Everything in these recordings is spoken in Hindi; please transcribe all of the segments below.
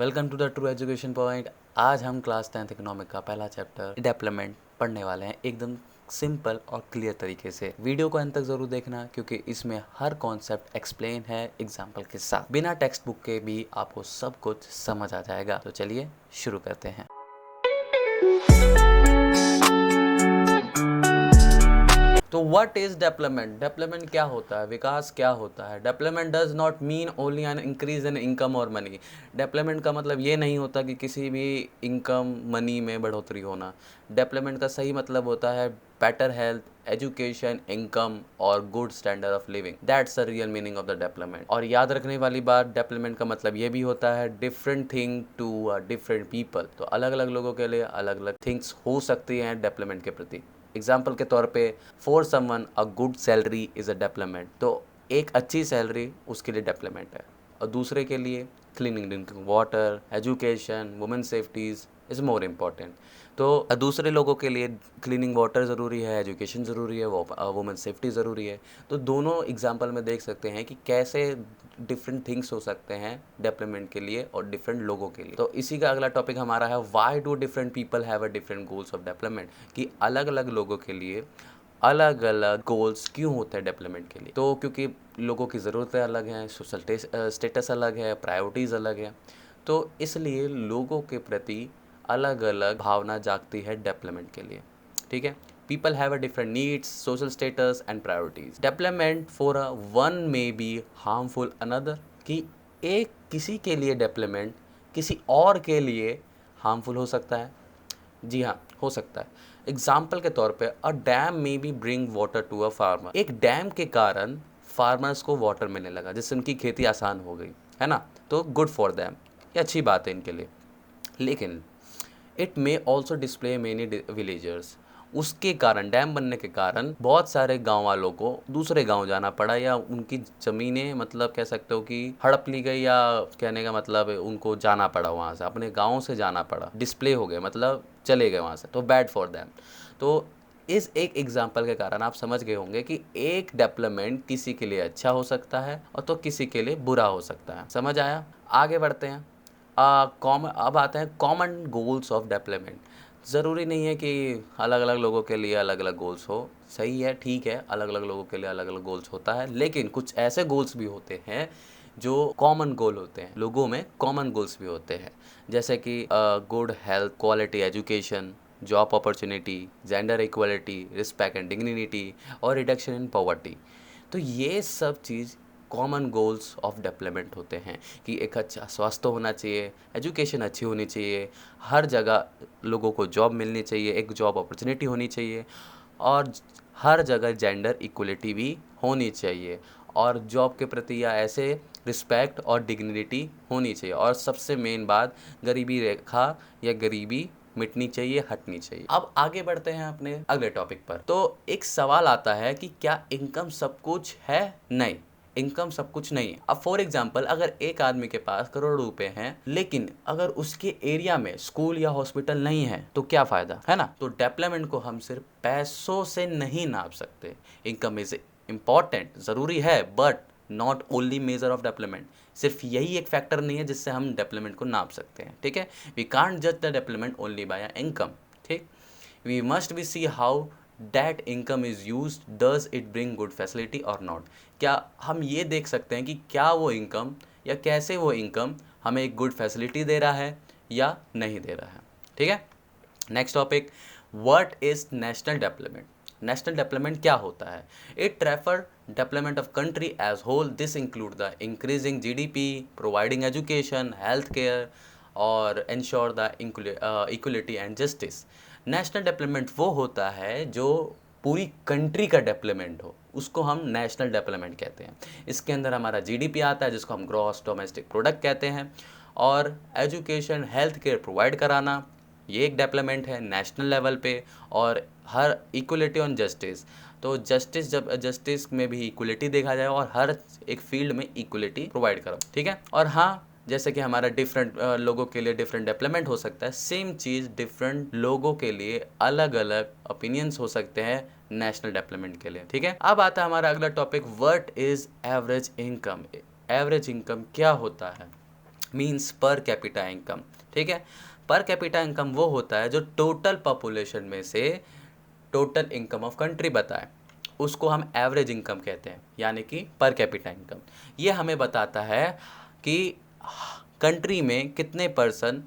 Welcome to the true education point. आज हम क्लास 10th इकोनॉमिक का पहला चैप्टर डेवलपमेंट पढ़ने वाले हैं एकदम सिंपल और क्लियर तरीके से। वीडियो को अंत तक ज़रूर देखना क्योंकि इसमें हर कॉन्सेप्ट एक्सप्लेन है एग्जाम्पल के साथ। बिना टेक्स्ट बुक के भी आपको सब कुछ समझ आ जाएगा। तो चलिए शुरू करते हैं। तो व्हाट इज डेवलपमेंट? डेवलपमेंट क्या होता है? विकास क्या होता है? Development does not mean only an increase in income और मनी। डेवलपमेंट का मतलब ये नहीं होता कि किसी भी इनकम मनी में बढ़ोतरी होना। डेवलपमेंट का सही मतलब होता है बेटर हेल्थ, एजुकेशन, इनकम और good standard of living. That's the real meaning of the development. और याद रखने वाली बात, डेवलपमेंट का मतलब ये भी होता है different thing to different people. तो अलग अलग लोगों के लिए अलग अलग थिंग्स हो सकती हैं डेवलपमेंट के प्रति। एग्जाम्पल के तौर पे for someone a good salary is a development. तो एक अच्छी सैलरी उसके लिए डेवलपमेंट है। और दूसरे के लिए cleaning drinking water, education, women safeties is more important. तो दूसरे लोगों के लिए क्लीनिंग वाटर ज़रूरी है, एजुकेशन ज़रूरी है, वुमेन सेफ्टी ज़रूरी है। तो दोनों एग्जाम्पल में देख सकते हैं कि कैसे डिफरेंट थिंग्स हो सकते हैं डेवलपमेंट के लिए और डिफरेंट लोगों के लिए। तो इसी का अगला टॉपिक हमारा है why do different people have a different goals of development. कि अलग अलग लोगों के लिए अलग अलग गोल्स क्यों होते हैं डेवलपमेंट के लिए। तो क्योंकि लोगों की ज़रूरतें अलग हैं, सोशल स्टेटस अलग है, प्रायोरिटीज़ अलग है। तो इसलिए लोगों के प्रति अलग अलग भावना जागती है डेवलपमेंट के लिए। ठीक है। People have a different needs, social status and priorities. Development for a one may be harmful another। कि एक किसी के लिए डेवलपमेंट किसी और के लिए हार्मफुल हो सकता है। जी हाँ, हो सकता है। एग्जाम्पल के तौर पे a dam may be bring water to a farmer. एक डैम के कारण फार्मर्स को वाटर मिलने लगा जिससे उनकी खेती आसान हो गई, है ना। तो गुड फॉर दैम, ये अच्छी बात है इनके लिए। लेकिन it may also display many villagers. उसके कारण, डैम बनने के कारण बहुत सारे गांव वालों को दूसरे गांव जाना पड़ा, या उनकी ज़मीनें मतलब कह सकते हो कि हड़प ली गई, या कहने का मतलब उनको जाना पड़ा, वहाँ से अपने गांव से जाना पड़ा, डिस्प्ले हो गए, मतलब चले गए वहाँ से। तो बैड फॉर दैम। तो इस एक एग्जाम्पल के कारण आप समझ गए होंगे कि एक डेवलपमेंट किसी के लिए अच्छा हो सकता है और तो किसी के लिए बुरा हो सकता है। समझ आया? आगे बढ़ते हैं। अब आते हैं कॉमन गोल्स ऑफ डेवलपमेंट। ज़रूरी नहीं है कि अलग अलग लोगों के लिए अलग अलग गोल्स हो। सही है, ठीक है, अलग अलग लोगों के लिए अलग अलग गोल्स होता है, लेकिन कुछ ऐसे गोल्स भी होते हैं जो कॉमन गोल होते हैं। लोगों में कॉमन गोल्स भी होते हैं, जैसे कि good health, quality education, job opportunity, gender equality, respect and dignity और रिडक्शन इन पॉवर्टी। तो ये सब चीज़ कॉमन गोल्स ऑफ डेवलपमेंट होते हैं। कि एक अच्छा स्वास्थ्य होना चाहिए, एजुकेशन अच्छी होनी चाहिए, हर जगह लोगों को जॉब मिलनी चाहिए, एक जॉब अपॉर्चुनिटी होनी चाहिए, और हर जगह जेंडर इक्वलिटी भी होनी चाहिए, और जॉब के प्रति या ऐसे रिस्पेक्ट और डिग्निटी होनी चाहिए, और सबसे मेन बात, गरीबी रेखा या गरीबी मिटनी चाहिए, हटनी चाहिए। अब आगे बढ़ते हैं अपने अगले टॉपिक पर। तो एक सवाल आता है कि क्या इनकम सब कुछ है? नहीं, इनकम सब कुछ नहीं है। अब फॉर एग्जाम्पल, अगर एक आदमी के पास करोड़ों रुपए हैं, लेकिन अगर उसके एरिया में स्कूल या हॉस्पिटल नहीं है, तो क्या फायदा, है ना। तो डेवलपमेंट को हम सिर्फ पैसों से नहीं नाप सकते। इनकम इज इम्पॉर्टेंट, ज़रूरी है, but not only measure of development. सिर्फ यही एक फैक्टर नहीं है जिससे हम डेवलपमेंट को नाप सकते हैं। ठीक है। वी कांट जज the development only by income. ठीक। We must be see how that income is use, does it bring good facility और नॉट। क्या हम ये देख सकते हैं कि क्या वो इनकम या कैसे वो इनकम हमें एक गुड फैसिलिटी दे रहा है या नहीं दे रहा है। ठीक है। Next topic, what is national development? National development क्या होता है? It refer development of country as whole. This include the increasing GDP, providing education, health care और ensure the equality and justice. National development वो होता है जो पूरी कंट्री का डेवलपमेंट हो, उसको हम नेशनल डेवलपमेंट कहते हैं। इसके अंदर हमारा जीडीपी आता है जिसको हम ग्रॉस डोमेस्टिक प्रोडक्ट कहते हैं, और एजुकेशन, हेल्थ केयर प्रोवाइड कराना, ये एक डेवलपमेंट है नेशनल लेवल पे। और हर इक्वलिटी ऑन जस्टिस, तो जस्टिस, जब जस्टिस में भी इक्वलिटी देखा जाए और हर एक फील्ड में इक्वलिटी प्रोवाइड करो। ठीक है। और हाँ, जैसे कि हमारा डिफरेंट लोगों के लिए डिफरेंट डेवलपमेंट हो सकता है, सेम चीज़ डिफरेंट लोगों के लिए अलग अलग ओपिनियंस हो सकते हैं नेशनल डेवलपमेंट के लिए। ठीक है। अब आता है हमारा अगला topic, what is average income? Average income क्या होता है? Means per capita income. ठीक है, पर कैपिटा इनकम वो होता है जो टोटल पॉपुलेशन में से टोटल इनकम ऑफ कंट्री बताए, उसको हम एवरेज इनकम कहते हैं, यानी कि पर कैपिटा इनकम। ये हमें बताता है कि कंट्री में कितने पर्सन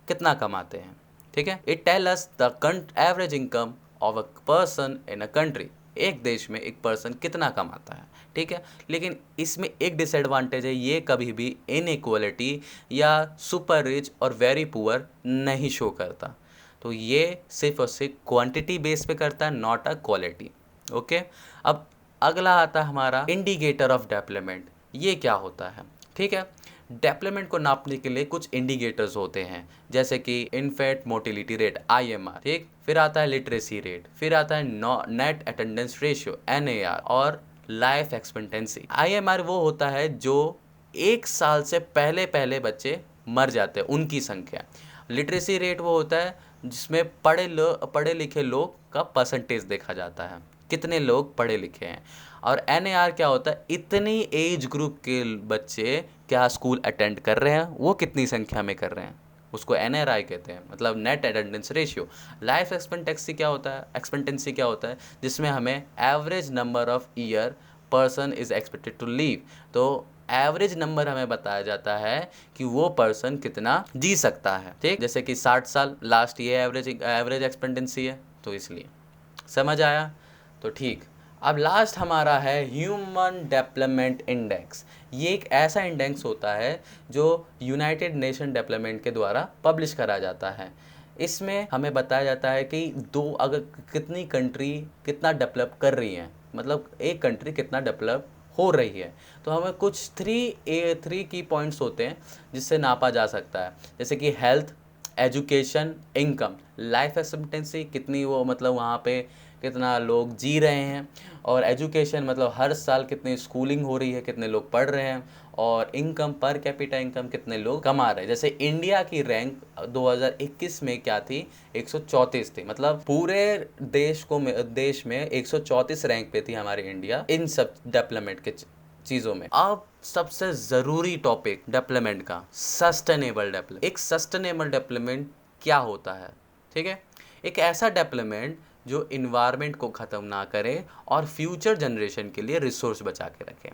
कितना कमाते हैं। ठीक है, it tell us the average income of a person in a country. एक देश में एक पर्सन कितना कमाता है। ठीक है, लेकिन इसमें एक डिसएडवांटेज है, ये कभी भी इनइक्वालिटी या सुपर रिच और वेरी पुअर नहीं शो करता। तो ये सिर्फ और सिर्फ क्वांटिटी बेस पे करता है, नॉट अ क्वालिटी। ओके, अब अगला आता है हमारा इंडिकेटर ऑफ डेवलपमेंट। ये क्या होता है? ठीक है, डेवलपमेंट को नापने के लिए कुछ इंडिकेटर्स होते हैं, जैसे कि इनफैंट मोटिलिटी रेट IMR, ठीक, फिर आता है लिटरेसी रेट, फिर आता है नेट अटेंडेंस रेशियो NAR, और लाइफ एक्सपेक्टेंसी। IMR वो होता है जो 1 साल से पहले पहले बच्चे मर जाते हैं, उनकी संख्या। लिटरेसी रेट वो होता है जिसमें पढ़े लिखे लोग का परसेंटेज देखा जाता है, कितने लोग पढ़े लिखे हैं। और NAR क्या होता है, इतनी एज ग्रुप के बच्चे क्या स्कूल अटेंड कर रहे हैं, वो कितनी संख्या में कर रहे हैं, उसको NRI कहते हैं, मतलब net attendance ratio. Life expectancy क्या होता है, जिसमें हमें average number of year person is expected to live. तो एवरेज नंबर हमें बताया जाता है कि वो पर्सन कितना जी सकता है। ठीक, जैसे कि 60 साल लास्ट ये एवरेज एक्सपेक्टेंसी है, तो इसलिए समझ आया। तो ठीक, अब लास्ट हमारा है ह्यूमन डेवलपमेंट इंडेक्स। ये एक ऐसा इंडेक्स होता है जो यूनाइटेड नेशन डेवलपमेंट के द्वारा पब्लिश करा जाता है। इसमें हमें बताया जाता है कि अगर कितनी कंट्री कितना डेवलप कर रही हैं, मतलब एक कंट्री कितना डेवलप हो रही है। तो हमें कुछ थ्री की पॉइंट्स होते हैं जिससे नापा जा सकता है, जैसे कि health, education, income, life expectancy कितनी वो मतलब वहाँ पे कितना लोग जी रहे हैं, और एजुकेशन मतलब हर साल कितनी स्कूलिंग हो रही है, कितने लोग पढ़ रहे हैं, और इनकम पर कैपिटा इनकम कितने लोग कमा रहे हैं। जैसे इंडिया की रैंक 2021 में क्या थी, 134 थी, मतलब पूरे देश में 134 रैंक पे थी हमारी इंडिया इन सब डेवलपमेंट के चीज़ों में। अब सबसे ज़रूरी टॉपिक डेवलपमेंट का, सस्टेनेबल डेवलपमेंट। एक सस्टेनेबल डेवलपमेंट क्या होता है? ठीक है, एक ऐसा डेवलपमेंट जो इन्वायरमेंट को ख़त्म ना करे और फ्यूचर जनरेशन के लिए रिसोर्स बचा के रखे,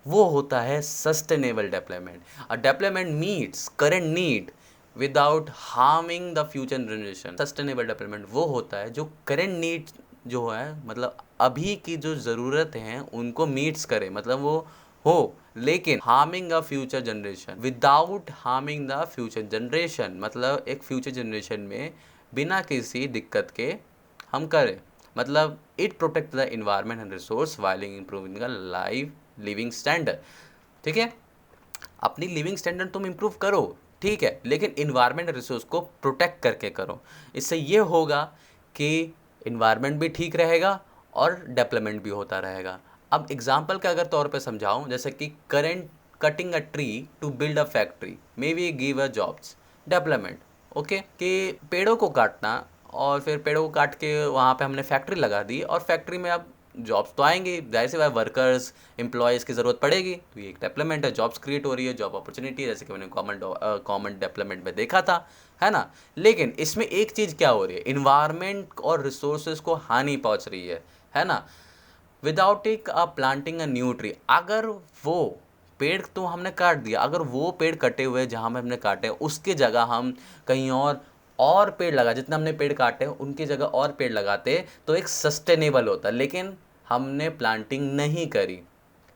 वो होता है sustainable development. A development meets current need without harming the future generation. Sustainable development वो होता है जो करेंट नीड जो है, मतलब अभी की जो ज़रूरत हैं उनको मीट्स करे, मतलब वो हो, लेकिन harming a future generation, without harming the future generation, मतलब एक फ्यूचर जनरेशन में बिना किसी दिक्कत के हम करें, मतलब it protect the environment and resource while improving the life living standard. ठीक है, अपनी लिविंग स्टैंडर्ड तुम इम्प्रूव करो, ठीक है, लेकिन इन्वायरमेंट रिसोर्स को प्रोटेक्ट करके करो। इससे ये होगा कि इन्वायरमेंट भी ठीक रहेगा और डेवलपमेंट भी होता रहेगा। अब एग्जाम्पल के अगर तौर पे समझाऊं, जैसे कि current cutting a tree to build a factory may be give a jobs development. Okay, कि पेड़ों को काटना और फिर पेड़ों को काट के वहाँ पे हमने फैक्ट्री लगा दी, और फैक्ट्री में अब जॉब्स तो आएंगी, जाहिर सी बात, वर्कर्स एम्प्लॉयज़ की ज़रूरत पड़ेगी, तो ये एक डेवलपमेंट है, जॉब्स क्रिएट हो रही है, जॉब अपॉर्चुनिटी है, जैसे कि मैंने कॉमन डेवलपमेंट में देखा था, है ना। लेकिन इसमें एक चीज़ क्या हो रही है, इन्वायरमेंट और रिसोर्सेज को हानि पहुंच रही है ना। Without planting a new tree, अगर वो पेड़ तो हमने काट दिया, अगर वो पेड़ कटे हुए जहाँ में हमने काटे उसके जगह हम कहीं और पेड़ लगा, जितना हमने पेड़ काटे उनकी जगह और पेड़ लगाते, तो एक सस्टेनेबल होता, लेकिन हमने प्लांटिंग नहीं करी।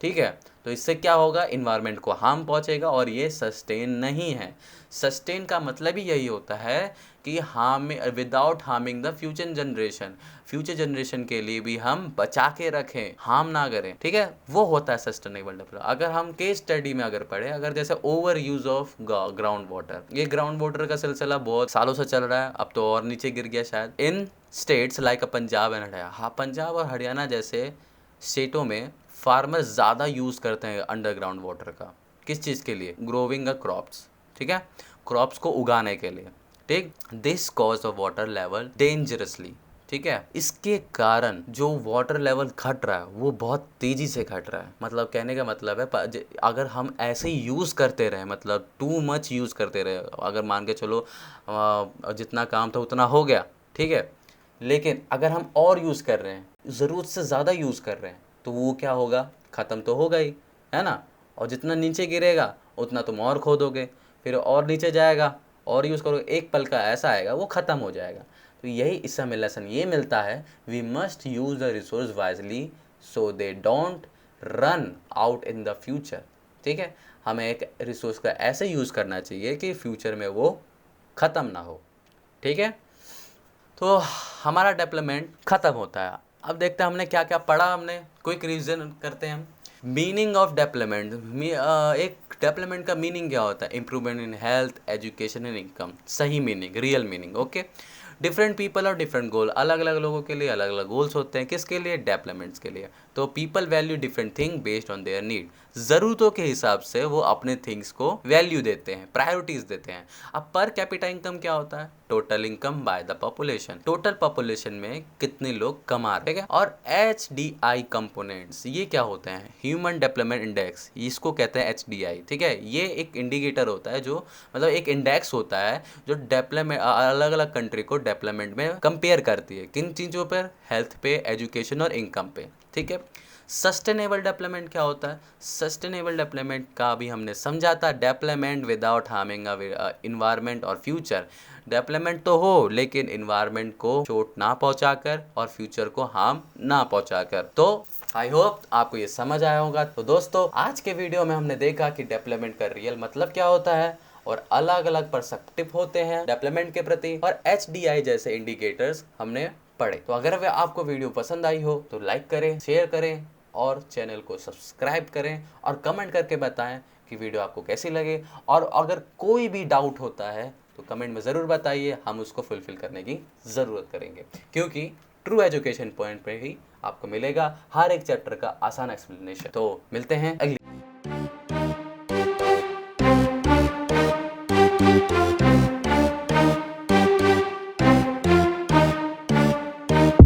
ठीक है, तो इससे क्या होगा, इन्वायरमेंट को हार्म पहुंचेगा और ये सस्टेन नहीं है। सस्टेन का मतलब ही यही होता है कि harm without harming the future generation के लिए भी हम बचा के रखें, हार्म ना करें। ठीक है, वो होता है सस्टेनेबल डेवलपमेंट। अगर हम केस स्टडी में अगर पढ़े, अगर जैसे over use of ground water, ये ग्राउंड वाटर का सिलसिला बहुत सालों से चल रहा है, अब तो और नीचे गिर गया शायद। In states like Punjab and Haryana, हाँ, पंजाब और हरियाणा जैसे स्टेटों में फार्मर्स ज़्यादा यूज़ करते हैं अंडरग्राउंड वाटर का। किस चीज़ के लिए, ग्रोविंग अ क्रॉप्स। ठीक है, क्रॉप्स को उगाने के लिए। ठीक, this cause of water level dangerously, ठीक है। इसके कारण जो वाटर लेवल घट रहा है वो बहुत तेज़ी से घट रहा है। मतलब कहने का मतलब है अगर हम ऐसे ही यूज़ करते रहे, मतलब टू मच यूज़ करते रहे, अगर मान के चलो जितना काम था उतना हो गया, ठीक है, लेकिन अगर हम और यूज़ कर रहे हैं, ज़रूरत से ज़्यादा यूज़ कर रहे हैं, तो वो क्या होगा, ख़त्म तो होगा ही, है ना। और जितना नीचे गिरेगा उतना तुम और खोदोगे, फिर और नीचे जाएगा और यूज़ करोगे, एक पल का ऐसा आएगा वो ख़त्म हो जाएगा। तो यही इस हमें लेसन ये मिलता है, we must use the resource wisely so they don't run out in the future. ठीक है, हमें एक रिसोर्स का ऐसे यूज़ करना चाहिए कि फ्यूचर में वो ख़त्म ना हो। ठीक है, तो हमारा डेवलपमेंट ख़त्म होता है। अब देखते हैं हमने क्या क्या पढ़ा, हमने क्विक रिविजन करते हैं हम। मीनिंग ऑफ डेवलपमेंट, एक डेवलपमेंट का मीनिंग क्या होता है, improvement in health, education and income. सही meaning, real meaning, okay. Different people और डिफरेंट गोल, अलग अलग लोगों के लिए अलग अलग गोल्स होते हैं, किसके लिए, डेवलपमेंट्स के लिए। तो people value different thing based on their need, ज़रूरतों के हिसाब से वो अपने थिंग्स को वैल्यू देते हैं, प्रायोरिटीज़ देते हैं। अब पर कैपिटा इनकम क्या होता है, total income by the population, total population में कितने लोग कमा रहे हैं। और HDI कंपोनेंट्स, ये क्या होते हैं, ह्यूमन डेवलपमेंट इंडेक्स, इसको कहते हैं HDI। ठीक है, ये एक इंडिकेटर होता है, जो मतलब एक इंडेक्स होता है जो डेवलपमेंट, अलग अलग कंट्री को डेवलपमेंट में कंपेयर करती है, किन चीज़ों पर, हेल्थ पे, एजुकेशन और इनकम पे। ठीक है, सस्टेनेबल डेवलपमेंट क्या होता है, सस्टेनेबल डेवलपमेंट का भी हमने समझा था, डेवलपमेंट विदाउट हार्मिंग इन्वायरमेंट और फ्यूचर। डेवलपमेंट तो हो लेकिन इन्वायरमेंट को चोट ना पहुंचाकर और फ्यूचर को हार्म ना पहुंचाकर। तो आई होप आपको ये समझ आया होगा। तो दोस्तों, आज के वीडियो में हमने देखा कि डेवलपमेंट का रियल मतलब क्या होता है और अलग अलग पर्सपेक्टिव होते हैं डेवलपमेंट के प्रति, और HDI जैसे इंडिकेटर्स हमने पढ़े। तो अगर वे आपको वीडियो पसंद आई हो तो लाइक करें, शेयर करें और चैनल को सब्सक्राइब करें, और कमेंट करके बताएं कि वीडियो आपको कैसी लगे। और अगर कोई भी डाउट होता है तो कमेंट में ज़रूर बताइए, हम उसको फुलफिल करने की ज़रूरत करेंगे, क्योंकि ट्रू एजुकेशन पॉइंट पे ही आपको मिलेगा हर एक चैप्टर का आसान एक्सप्लेनेशन। तो मिलते हैं अगली